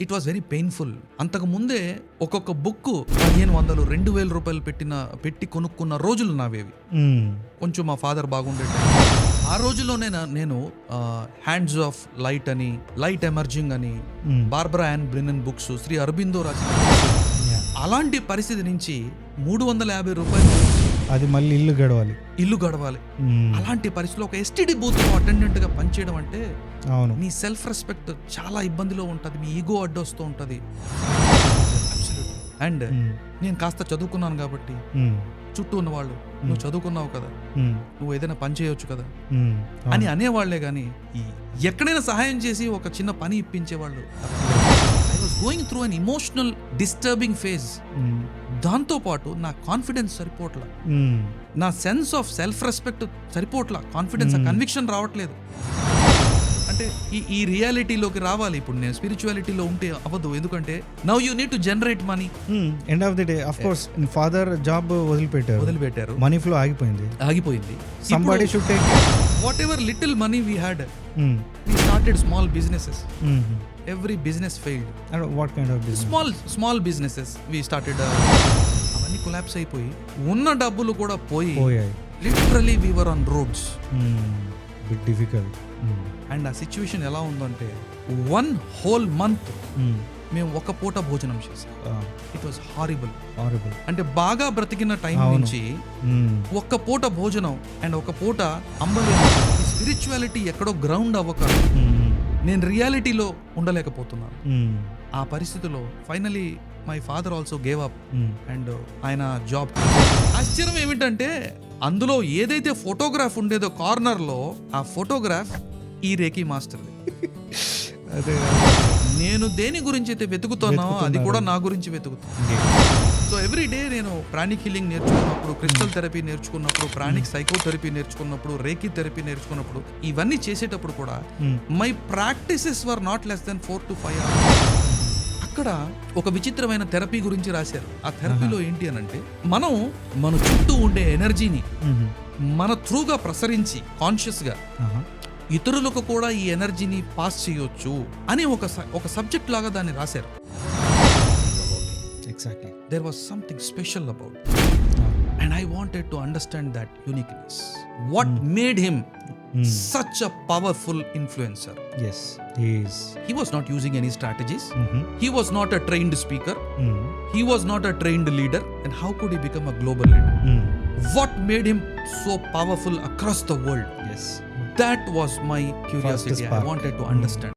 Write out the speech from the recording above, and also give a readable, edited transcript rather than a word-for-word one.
It was very painful. అంతకు ముందే ఒక్కొక్క బుక్ 1500 2000 రూపాయలు పెట్టి కొనుక్కున్న రోజులు నావేవి. కొంచెం మా ఫాదర్ బాగుండే ఆ రోజుల్లోనే నేను హ్యాండ్స్ ఆఫ్ లైట్ అని, లైట్ ఎమర్జింగ్ అని, Barbara and Brennan books, Sri Aurobindo రాసిన అలాంటి పరిస్థితి నుంచి 350 రూపాయలు అది మళ్ళీ ఇల్లు గడవాలి. అలాంటి పరిస్థితిలో ఒక ఎస్టీడీ బూత్ లో అటెండెంట్ గా పనిచేయడం అంటే అవును, మీ సెల్ఫ్ రెస్పెక్ట్ చాలా ఇబ్బందిలో ఉంటుంది, మీ ఈగో అడ్డొస్తూ ఉంటుంది. అండ్ నేను కాస్త చదువుకున్నాను కాబట్టి చుట్టూ ఉన్న వాళ్ళు నువ్వు చదువుకున్నావు కదా, నువ్వు ఏదైనా పని చేయొచ్చు కదా అని అనేవాళ్లే గాని ఎక్కడైనా సహాయం చేసి ఒక చిన్న పని ఇప్పించేవాళ్ళు. I was going through an emotional disturbing phase. దాంతో పాటు నా కాన్ఫిడెన్స్ సరిపోవట్లా, నా సెన్స్ ఆఫ్ సెల్ఫ్ రెస్పెక్ట్ సరిపోవట్లా, కాన్ఫిడెన్స్ కన్విక్షన్ రావట్లేదు. అంటే ఈ రియాలిటీలోకి రావాలి. ఇప్పుడు నేను స్పిరిచువాలిటీలో ఉంటే అవ్వదు, ఎందుకంటే now you need to generate money. End of the day of course father job వదిలిపెట్టారు, మనీ ఫ్లో ఆగిపోయింది. Somebody should take whatever little money we had, we started small businesses. Every business failed. And what kind of business? Small businesses we started. అవన్నీ collapse అయిపోయి ఉన్న డబ్బులు కూడా పోయాయి. Literally we were on roads. Bit difficult. And ఆ situation ఎలా ఉందంటే 1 whole month మేము ఒక పూట భోజనం చేసాం. It was horrible. అంటే బాగా బ్రతికిన టైం నుంచి ఒక్క పూట భోజనం అండ్ ఒక పూట అంబలేదు. స్పిరిచువాలిటీ ఎక్కడో గ్రౌండ్ అవ్వక నేను రియాలిటీలో ఉండలేకపోతున్నాను. ఆ పరిస్థితిలో finally my father also gave up and ఆయన జాబ్. ఆశ్చర్యం ఏమిటంటే అందులో ఏదైతే ఫోటోగ్రాఫ్ ఉండేదో కార్నర్ లో, ఆ ఫోటోగ్రాఫ్ ఈ రేఖీ మాస్టర్. అదే నేను దేని గురించి అయితే వెతుకుతున్నానో అది కూడా నా గురించి వెతుకుతాను. సో ఎవ్రీ డే నేను ప్రాణిక్ హీలింగ్ నేర్చుకున్నప్పుడు, క్రిస్టల్ థెరపీ నేర్చుకున్నప్పుడు, ప్రాణిక్ సైకోథెరపీ నేర్చుకున్నప్పుడు, రేఖీ థెరపీ నేర్చుకున్నప్పుడు, ఇవన్నీ చేసేటప్పుడు కూడా my practices were not less than 4 to 5 hours. అక్కడ ఒక విచిత్రమైన థెరపీ గురించి రాశారు. ఆ థెరపీలో ఏంటి అని అంటే మన చుట్టూ ఉండే ఎనర్జీని మన త్రూగా ప్రసరించి కాన్షియస్ గా ఇతరులకు కూడా ఈ ఎనర్జీని పాస్ చేయొచ్చు అని ఒక సబ్జెక్ట్ లాగా దాన్ని రాశారు. Exactly. There was something special about it. And I wanted to understand that uniqueness. What made him such a powerful influencer? Yes, he is. He was not using any strategies. He was not a trained speaker. He was not a trained leader. And how could he become a global leader? What made him so powerful across the world? Yes. That was my curiosity. I wanted to understand.